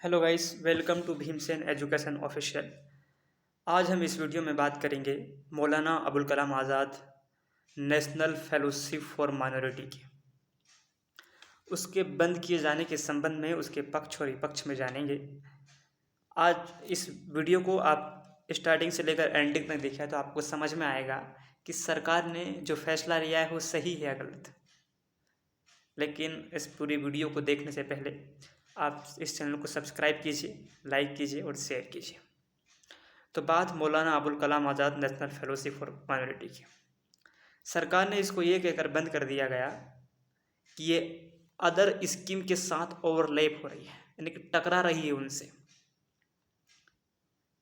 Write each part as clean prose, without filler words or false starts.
Hello guys, welcome to Bhimsen education official. आज हम इस वीडियो में बात करेंगे Maulana Abul Kalam Azad national fellowship for minority की। उसके बंद किए जाने के संबंध में उसके पक्ष और विपक्ष में जानेंगे। आज इस वीडियो को आप स्टार्टिंग से लेकर एंडिंग तक देखिए तो आपको समझ में आएगा कि सरकार ने जो फैसला लिया है वो सही है या गलत। लेकिन इस पूरी वीडियो को देखने से पहले आप इस चैनल को सब्सक्राइब कीजिए, लाइक कीजिए और शेयर कीजिए। तो बात मौलाना Abul Kalam Azad national fellowship for minority की। सरकार ने इसको ये कहकर बंद कर दिया गया कि ये अदर स्कीम के साथ ओवरलैप हो रही है, यानी कि टकरा रही है उनसे,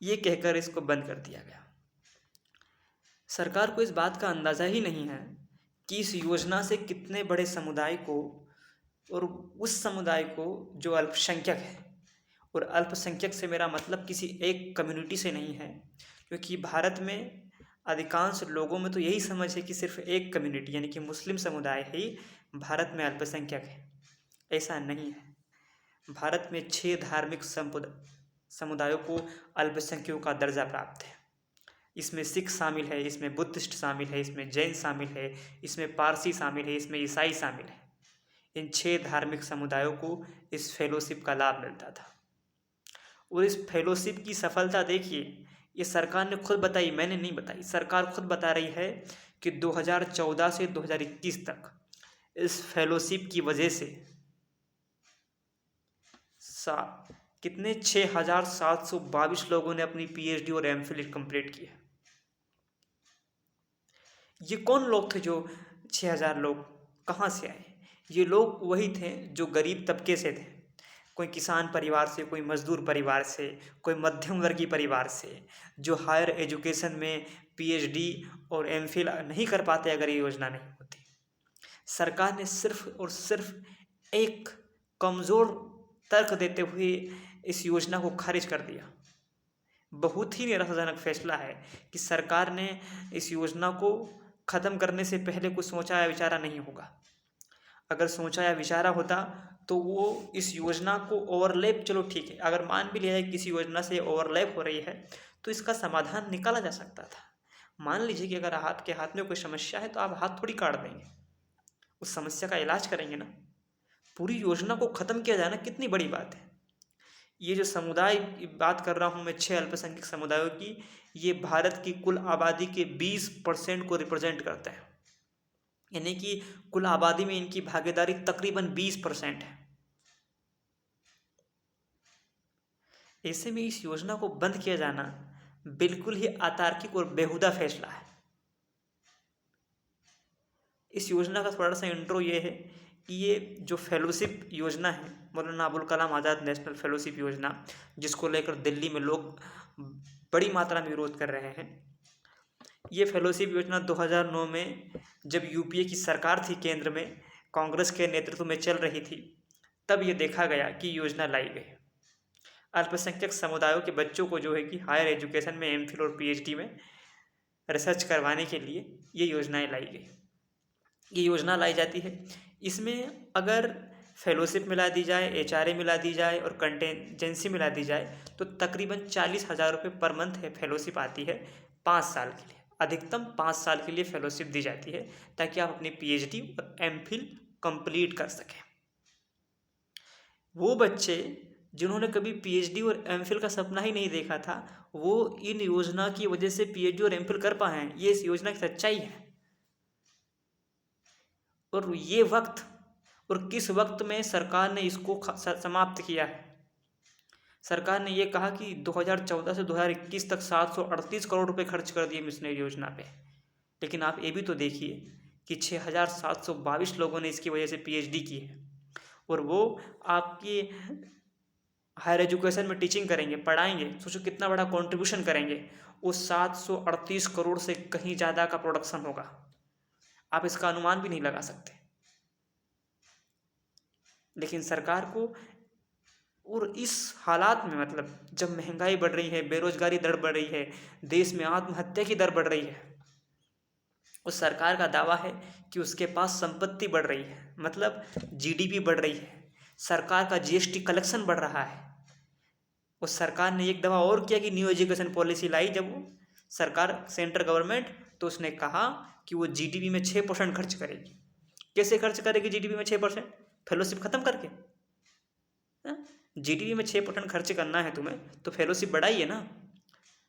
ये कहकर इसको बंद कर दिया गया। सरकार को इस बात का अंदाज़ा ही नहीं है कि इस योजना से कितने बड़े समुदाय को, और उस समुदाय को जो अल्पसंख्यक है, और अल्पसंख्यक से मेरा मतलब किसी एक कम्युनिटी से नहीं है, क्योंकि भारत में अधिकांश लोगों में तो यही समझ है कि सिर्फ एक कम्युनिटी यानी कि मुस्लिम समुदाय ही भारत में अल्पसंख्यक है। ऐसा नहीं है। भारत में 6 धार्मिक समुदायों को अल्पसंख्यकों का दर्जा प्राप्त है। इसमें सिख शामिल है, इसमें बुद्धिस्ट शामिल है, इसमें जैन शामिल है, इसमें पारसी शामिल है, इसमें ईसाई शामिल है। इन 6 धार्मिक समुदायों को इस फेलोशिप का लाभ मिलता था। और इस फेलोशिप की सफलता देखिए, ये सरकार ने खुद बताई, मैंने नहीं बताई, सरकार खुद बता रही है कि 2014 से 2021 तक इस फेलोशिप की वजह से कितने 6,722 लोगों ने अपनी पीएचडी और एमफिल कंप्लीट की है। ये कौन लोग थे? जो 6,000 लोग कहाँ से आए? ये लोग वही थे जो गरीब तबके से थे। कोई किसान परिवार से, कोई मजदूर परिवार से, कोई मध्यम वर्गीय परिवार से, जो हायर एजुकेशन में पीएचडी और एमफिल नहीं कर पाते अगर ये योजना नहीं होती। सरकार ने सिर्फ और सिर्फ एक कमज़ोर तर्क देते हुए इस योजना को खारिज कर दिया। बहुत ही निराशाजनक फैसला है कि सरकार ने इस योजना को ख़त्म करने से पहले कुछ सोचा या विचारा नहीं होगा। अगर सोचा या विचारा होता तो वो इस योजना को ओवरलैप, चलो ठीक है, अगर मान भी लिया जाए किसी योजना से ओवरलैप हो रही है तो इसका समाधान निकाला जा सकता था। मान लीजिए कि अगर आपके हाथ में कोई समस्या है तो आप हाथ थोड़ी काट देंगे, उस समस्या का इलाज करेंगे ना। पूरी योजना को ख़त्म किया जाना कितनी बड़ी बात है। ये जो समुदाय बात कर रहा हूँ मैं, 6 अल्पसंख्यक समुदायों की, ये भारत की कुल आबादी के 20% को रिप्रेजेंट करते हैं, यानी कि कुल आबादी में इनकी भागीदारी तकरीबन 20% है। ऐसे में इस योजना को बंद किया जाना बिल्कुल ही अतार्किक और बेहुदा फैसला है। इस योजना का थोड़ा सा इंट्रो ये है कि ये जो फेलोशिप योजना है, मौलाना अबुल कलाम आज़ाद नेशनल फेलोशिप योजना, जिसको लेकर दिल्ली में लोग बड़ी मात्रा में विरोध कर रहे हैं, ये फेलोशिप योजना 2009 में जब यूपीए की सरकार थी, केंद्र में कांग्रेस के नेतृत्व में चल रही थी, तब ये देखा गया कि योजना लाई गई। अल्पसंख्यक समुदायों के बच्चों को जो है कि हायर एजुकेशन में एमफिल और पीएचडी में रिसर्च करवाने के लिए ये योजनाएं लाई गई। ये योजना लाई जाती है, इसमें अगर फेलोशिप मिला दी जाए, एचआरए मिला दी जाए और कंटेंजेंसी मिला दी जाए तो तकरीबन 40,000 रुपये पर मंथ है फेलोशिप आती है 5 साल के लिए। अधिकतम 5 साल के लिए फेलोशिप दी जाती है ताकि आप अपनी पीएचडी और एमफिल कंप्लीट कर सकें। वो बच्चे जिन्होंने कभी पीएचडी और एमफिल का सपना ही नहीं देखा था, वो इन योजना की वजह से पीएचडी और एमफिल कर पाए हैं। ये इस योजना की सच्चाई है। और ये वक्त, और किस वक्त में सरकार ने इसको समाप्त किया है। सरकार ने ये कहा कि 2014 से 2021 तक 738 करोड़ रुपए खर्च कर दिए मिशनरी योजना पे। लेकिन आप ये भी तो देखिए कि 6,722 लोगों ने इसकी वजह से पीएचडी की है, और वो आपकी हायर एजुकेशन में टीचिंग करेंगे, पढ़ाएंगे। सोचो कितना बड़ा कंट्रीब्यूशन करेंगे। वो 738 करोड़ से कहीं ज़्यादा का प्रोडक्शन होगा, आप इसका अनुमान भी नहीं लगा सकते। लेकिन सरकार को, और इस हालात में, मतलब जब महंगाई बढ़ रही है, बेरोजगारी दर बढ़ रही है, देश में आत्महत्या की दर बढ़ रही है, उस सरकार का दावा है कि उसके पास संपत्ति बढ़ रही है, मतलब जीडीपी बढ़ रही है, सरकार का जीएसटी कलेक्शन बढ़ रहा है, उस सरकार ने एक दफ़ा और किया कि न्यू एजुकेशन पॉलिसी लाई जब वो सरकार सेंट्रल गवर्नमेंट, तो उसने कहा कि वो जीडीपी में 6% खर्च करेगी। कैसे खर्च करेगी जीडीपी में 6%? फेलोशिप ख़त्म करके। जीडीपी में 6% खर्च करना है तुम्हें तो फेलोशिप बढ़ाइए ना।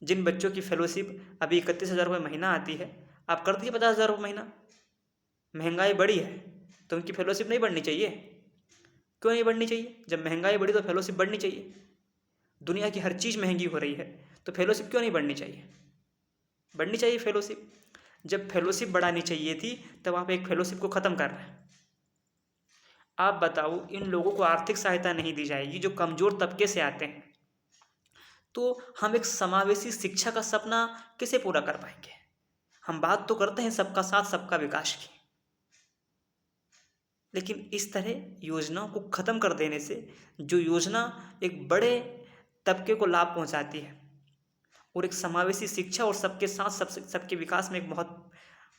जिन बच्चों की फेलोशिप अभी 31,000 रुपये महीना आती है, आप कर दिए 50,000 रुपये महीना। महंगाई बढ़ी है तो उनकी फेलोशिप नहीं बढ़नी चाहिए? क्यों नहीं बढ़नी चाहिए? जब महंगाई बढ़ी तो फेलोशिप बढ़नी चाहिए। दुनिया की हर चीज़ महंगी हो रही है तो फेलोशिप क्यों नहीं बढ़नी चाहिए? बढ़नी चाहिए फेलोशिप। जब फेलोशिप बढ़ानी चाहिए थी तब आप एक फेलोशिप को ख़त्म कर रहे हैं। आप बताओ, इन लोगों को आर्थिक सहायता नहीं दी जाएगी जो कमज़ोर तबके से आते हैं, तो हम एक समावेशी शिक्षा का सपना कैसे पूरा कर पाएंगे? हम बात तो करते हैं सबका साथ सबका विकास की, लेकिन इस तरह योजनाओं को ख़त्म कर देने से जो योजना एक बड़े तबके को लाभ पहुंचाती है और एक समावेशी शिक्षा और सबके साथ सबके विकास में एक बहुत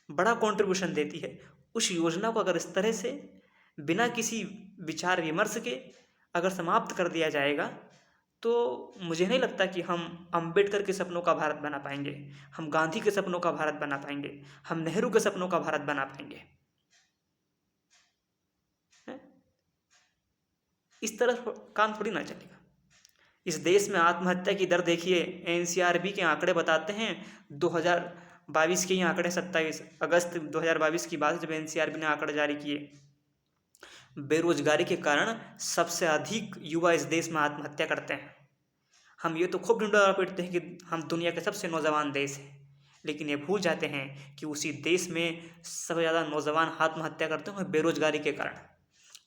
बड़ा कंट्रीब्यूशन देती है, उस योजना को अगर इस तरह से बिना किसी विचार विमर्श के अगर समाप्त कर दिया जाएगा तो मुझे नहीं लगता कि हम अंबेडकर के सपनों का भारत बना पाएंगे, हम गांधी के सपनों का भारत बना पाएंगे, हम नेहरू के सपनों का भारत बना पाएंगे। इस तरह काम थोड़ी ना चलेगा। इस देश में आत्महत्या की दर देखिए, एनसीआरबी के आंकड़े बताते हैं 2022 के ही आंकड़े, 27 अगस्त 2022 की बात है जब एनसीआरबी ने आंकड़े जारी किए। बेरोजगारी के कारण सबसे अधिक युवा इस देश में आत्महत्या करते हैं। हम ये तो खूब ढूंढा पीटते हैं कि हम दुनिया के सबसे नौजवान देश हैं, लेकिन ये भूल जाते हैं कि उसी देश में सबसे ज़्यादा नौजवान आत्महत्या करते हैं बेरोजगारी के कारण।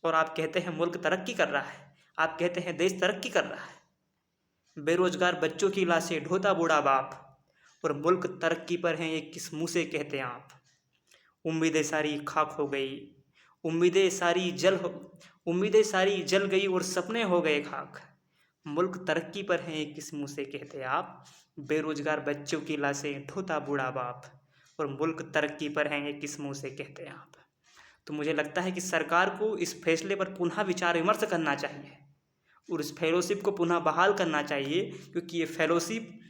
और आप कहते हैं मुल्क तरक्की कर रहा है, आप कहते हैं देश तरक्की कर रहा है। बेरोजगार बच्चों की लाशें ढोता बूढ़ा बाप, और मुल्क तरक्की पर हैं ये किस मुँह से कहते हैं आप? उम्मीदें सारी खाक हो गई, उम्मीदें सारी जल गई और सपने हो गए खाक। मुल्क तरक्की पर हैं ये किस मुँह से कहते आप? बेरोजगार बच्चों की लाशें ढोता बूढ़ा बाप, और मुल्क तरक्की पर हैं ये किस मुँह से कहते आप? तो मुझे लगता है कि सरकार को इस फैसले पर पुनः विचार विमर्श करना चाहिए और इस फेलोशिप को पुनः बहाल करना चाहिए, क्योंकि ये फेलोशिप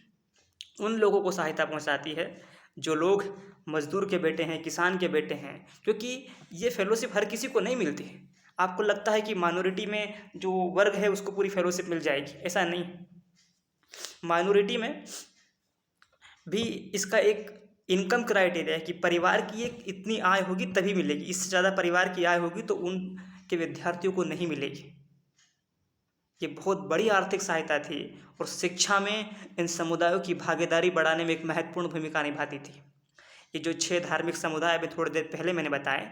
उन लोगों को सहायता पहुंचाती है जो लोग मजदूर के बेटे हैं, किसान के बेटे हैं, क्योंकि ये फेलोशिप हर किसी को नहीं मिलती है। आपको लगता है कि माइनॉरिटी में जो वर्ग है उसको पूरी फेलोशिप मिल जाएगी, ऐसा नहीं। माइनॉरिटी में भी इसका एक इनकम क्राइटेरिया है कि परिवार की एक इतनी आय होगी तभी मिलेगी, इससे ज़्यादा परिवार की आय होगी तो उनके विद्यार्थियों को नहीं मिलेगी। ये बहुत बड़ी आर्थिक सहायता थी और शिक्षा में इन समुदायों की भागीदारी बढ़ाने में एक महत्वपूर्ण भूमिका निभाती थी। ये जो 6 धार्मिक समुदाय अभी थोड़ी देर पहले मैंने बताए,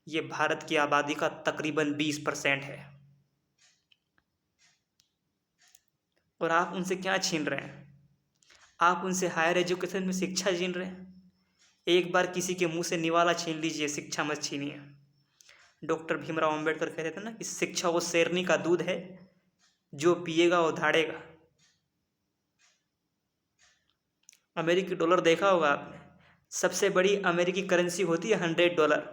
ये भारत की आबादी का तकरीबन 20% है, और आप उनसे क्या छीन रहे हैं? आप उनसे हायर एजुकेशन में शिक्षा छीन रहे हैं। एक बार किसी के मुंह से निवाला छीन लीजिए, शिक्षा मत छीनिए। डॉक्टर भीमराव अंबेडकर कहते थे ना कि शिक्षा वो शेरनी का दूध है, जो पिएगा वो धाड़ेगा। अमेरिकी डॉलर देखा होगा आपने, सबसे बड़ी अमेरिकी करेंसी होती है $100।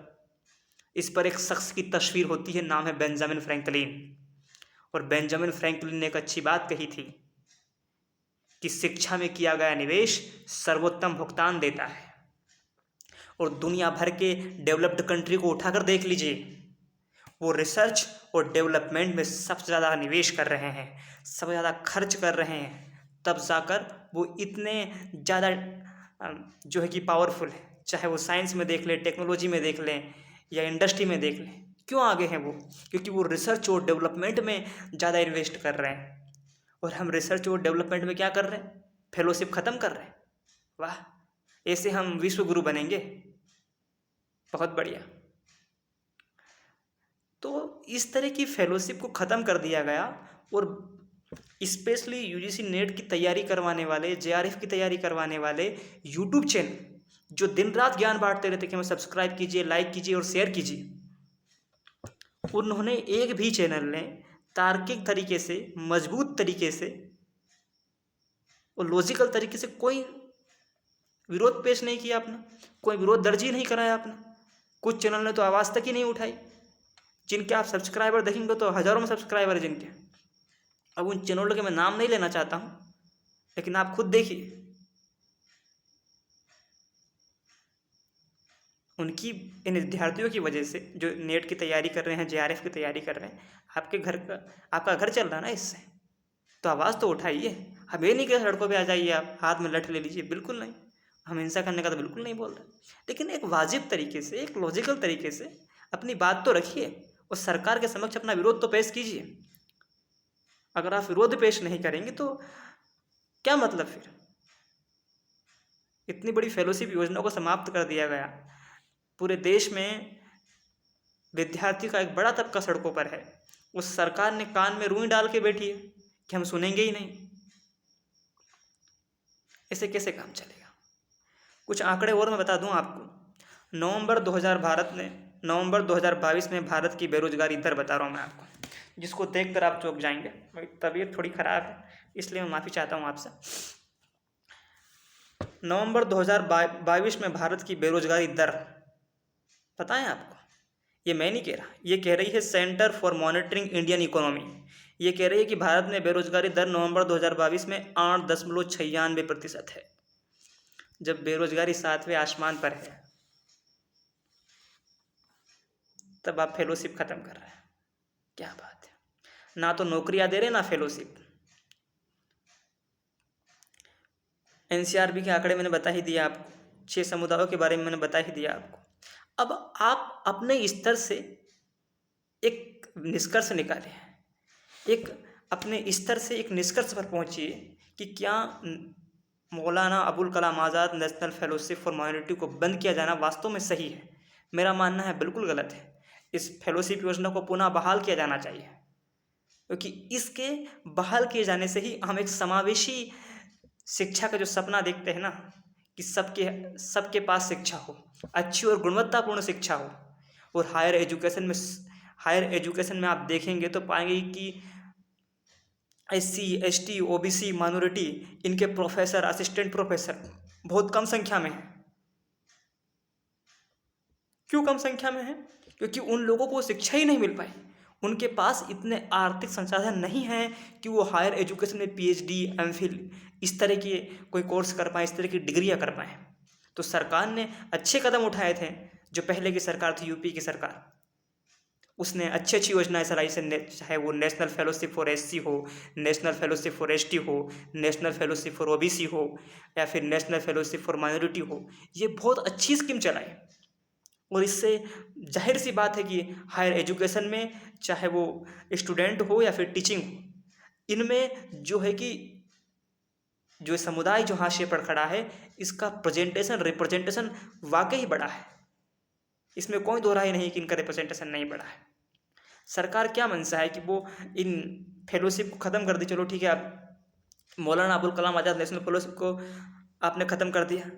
इस पर एक शख्स की तस्वीर होती है, नाम है बेंजामिन फ्रैंकलिन। और बेंजामिन फ्रैंकलिन ने एक अच्छी बात कही थी कि शिक्षा में किया गया निवेश सर्वोत्तम भुगतान देता है। और दुनिया भर के डेवलप्ड कंट्री को उठाकर देख लीजिए, वो रिसर्च और डेवलपमेंट में सबसे ज़्यादा निवेश कर रहे हैं, सबसे ज़्यादा खर्च कर रहे हैं, तब जाकर वो इतने ज़्यादा जो है कि पावरफुल है। चाहे वो साइंस में देख लें, टेक्नोलॉजी में देख लें या इंडस्ट्री में देख लें, क्यों आगे हैं वो? क्योंकि वो रिसर्च और डेवलपमेंट में ज़्यादा इन्वेस्ट कर रहे हैं। और हम रिसर्च और डेवलपमेंट में क्या कर रहे हैं? फेलोशिप ख़त्म कर रहे हैं। वाह, ऐसे हम विश्व गुरु बनेंगे, बहुत बढ़िया। तो इस तरह की फेलोशिप को ख़त्म कर दिया गया और स्पेशली यूजीसी नेट की तैयारी करवाने वाले, जेआरएफ की तैयारी करवाने वाले यूट्यूब चैनल जो दिन रात ज्ञान बांटते रहते कि हमें सब्सक्राइब कीजिए, लाइक कीजिए और शेयर कीजिए, उन्होंने एक भी चैनल ने तार्किक तरीके से, मजबूत तरीके से और लॉजिकल तरीके से कोई विरोध पेश नहीं किया अपना, कोई विरोध दर्ज ही नहीं कराया अपना। कुछ चैनल ने तो आवाज़ तक ही नहीं उठाई, जिनके आप सब्सक्राइबर देखेंगे तो हज़ारों में सब्सक्राइबर है जिनके, अब उन चैनलों के मैं नाम नहीं लेना चाहता हूँ, लेकिन आप खुद देखिए उनकी, इन विद्यार्थियों की वजह से जो नेट की तैयारी कर रहे हैं, जेआरएफ की तैयारी कर रहे हैं, आपके घर का, आपका घर चल रहा है ना इससे। तो आवाज़ तो उठाइए। हम ये नहीं कि सड़कों पे आ जाइए, आप हाथ में लठ ले लीजिए, बिल्कुल नहीं। हम हिंसा करने का तो बिल्कुल नहीं बोल रहे, लेकिन एक वाजिब तरीके से, एक लॉजिकल तरीके से अपनी बात तो रखिए और सरकार के समक्ष अपना विरोध तो पेश कीजिए। अगर आप विरोध पेश नहीं करेंगे तो क्या मतलब फिर? इतनी बड़ी फेलोशिप योजना को समाप्त कर दिया गया। पूरे देश में विद्यार्थी का एक बड़ा तबका सड़कों पर है, उस सरकार ने कान में रुई डाल के बैठी है कि हम सुनेंगे ही नहीं। ऐसे कैसे काम चलेगा? कुछ आंकड़े और मैं बता दूं आपको। नवंबर 2022 में भारत की बेरोजगारी दर बता रहा हूं मैं आपको, जिसको देखकर आप चौंक जाएंगे। मेरी तबीयत थोड़ी ख़राब है, इसलिए मैं माफ़ी चाहता हूं आपसे। नवंबर 2022 में भारत की बेरोजगारी दर पता है आपको? ये मैं नहीं कह रहा, ये कह रही है centre for monitoring Indian economy. ये कह रही है कि भारत में बेरोजगारी दर नवंबर 2022 में 8.96% है। जब बेरोजगारी 7वें आसमान पर है, तब आप फेलोशिप ख़त्म कर रहे हैं। क्या बात है! ना तो नौकरियां दे रहे, ना फेलोशिप। एनसीआरबी के आंकड़े मैंने बता ही दिया आपको, 6 समुदायों के बारे में मैंने बता ही दिया आपको। अब आप अपने स्तर से एक निष्कर्ष निकालें, एक अपने स्तर से एक निष्कर्ष पर पहुंचिए कि क्या मौलाना Abul Kalam Azad national fellowship for minority को बंद किया जाना वास्तव में सही है? मेरा मानना है बिल्कुल गलत है। इस फेलोशिप योजना को पुनः बहाल किया जाना चाहिए, क्योंकि इसके बहाल किए जाने से ही हम एक समावेशी शिक्षा का जो सपना देखते हैं ना, कि सबके पास शिक्षा हो, अच्छी और गुणवत्तापूर्ण शिक्षा हो। और हायर एजुकेशन में आप देखेंगे तो पाएंगे कि SC ST OBC माइनॉरिटी, इनके प्रोफेसर, असिस्टेंट प्रोफेसर बहुत कम संख्या में हैं। क्यों कम संख्या में है? क्योंकि उन लोगों को शिक्षा ही नहीं मिल पाई। उनके पास इतने आर्थिक संसाधन नहीं हैं कि वो हायर एजुकेशन में PhD MPhil इस तरह के कोई कोर्स कर पाएँ, इस तरह की डिग्रियाँ कर पाएँ। तो सरकार ने अच्छे कदम उठाए थे, जो पहले की सरकार थी, यूपी की सरकार, उसने अच्छी अच्छी योजनाएं चलाई से, चाहे वो नेशनल फेलोशिप फॉर SC हो, नेशनल फेलोशिप फॉर ST हो, नेशनल फेलोशिप फॉर OBC हो, या फिर नेशनल फेलोशिप फॉर माइनॉरिटी हो। ये बहुत अच्छी स्कीम चलाई, और इससे जाहिर सी बात है कि हायर एजुकेशन में, चाहे वो स्टूडेंट हो या फिर टीचिंग हो, इनमें जो है कि जो समुदाय जो हाशिए पर खड़ा है, इसका रिप्रेजेंटेशन वाकई बड़ा है। इसमें कोई दो राय नहीं कि इनका रिप्रेजेंटेशन नहीं बढ़ा है। सरकार क्या मनसा है कि वो इन फेलोशिप को ख़त्म कर दी। चलो ठीक है, आप मौलाना अबुल कलाम आज़ाद नेशनल फेलोशिप को आपने ख़त्म कर दिया,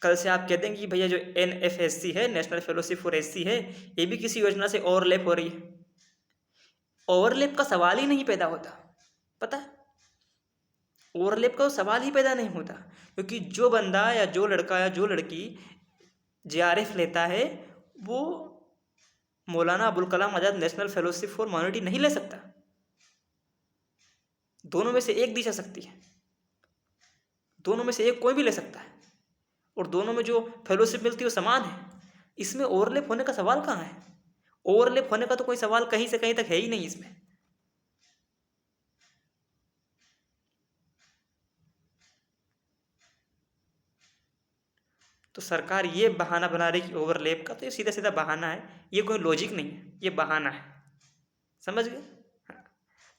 कल से आप कह देंगे कि भैया जो NFSC है, नेशनल फेलोशिप फॉर SC है, ये भी किसी योजना से ओवरलैप हो रही है। ओवरलैप का सवाल ही नहीं पैदा होता, पता है? ओवरलैप का सवाल ही पैदा नहीं होता, क्योंकि जो बंदा या जो लड़का या जो लड़की JRF लेता है, वो मौलाना Abul Kalam Azad national fellowship for minority नहीं ले सकता। दोनों में से एक दी जा सकती है, दोनों में से एक कोई भी ले सकता है, और दोनों में जो फेलोशिप मिलती है वो समान है। इसमें ओवरलैप होने का सवाल कहाँ है? ओवरलैप होने का तो कोई सवाल कहीं से कहीं तक है ही नहीं इसमें। तो सरकार ये बहाना बना रही कि ओवरलैप का, तो ये सीधा सीधा बहाना है, ये कोई लॉजिक नहीं है, ये बहाना है। समझ गए? हाँ।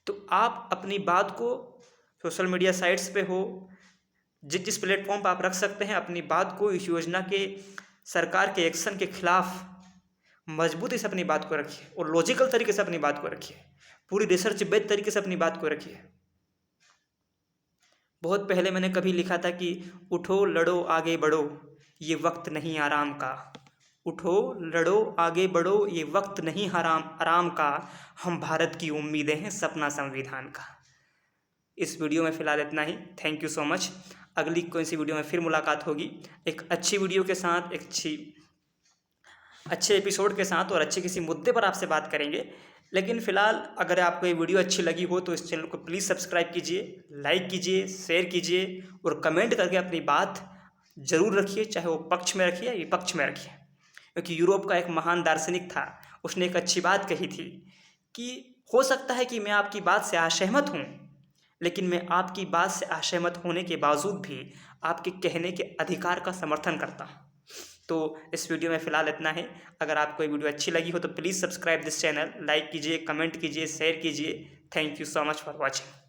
तो आप अपनी बात को सोशल मीडिया साइट्स पे हो, जिस प्लेटफॉर्म पर आप रख सकते हैं, अपनी बात को इस योजना के, सरकार के एक्शन के खिलाफ मजबूती से अपनी बात को रखिए, और लॉजिकल तरीके से अपनी बात को रखिए, पूरी रिसर्च बेस्ड तरीके से अपनी बात को रखिए। बहुत पहले मैंने कभी लिखा था कि उठो लड़ो आगे बढ़ो, ये वक्त नहीं आराम का। उठो लड़ो आगे बढ़ो, ये वक्त नहीं आराम का। हम भारत की उम्मीदें हैं, सपना संविधान का। इस वीडियो में फ़िलहाल इतना ही। Thank you so much. अगली कोई सी वीडियो में फिर मुलाकात होगी, एक अच्छी वीडियो के साथ, एक अच्छे एपिसोड के साथ, और अच्छे किसी मुद्दे पर आपसे बात करेंगे। लेकिन फ़िलहाल अगर आपको ये वीडियो अच्छी लगी हो तो इस चैनल को प्लीज़ सब्सक्राइब कीजिए, लाइक कीजिए, शेयर कीजिए और कमेंट करके अपनी बात ज़रूर रखिए, चाहे वो पक्ष में रखिए या विपक्ष में रखिए। क्योंकि यूरोप का एक महान दार्शनिक था, उसने एक अच्छी बात कही थी कि हो सकता है कि मैं आपकी बात से असहमत हूँ, लेकिन मैं आपकी बात से असहमत होने के बावजूद भी आपके कहने के अधिकार का समर्थन करता हूँ। तो इस वीडियो में फ़िलहाल इतना है। अगर आपको ये वीडियो अच्छी लगी हो तो please subscribe this channel, like कीजिए, कमेंट कीजिए, शेयर कीजिए। Thank you so much for watching.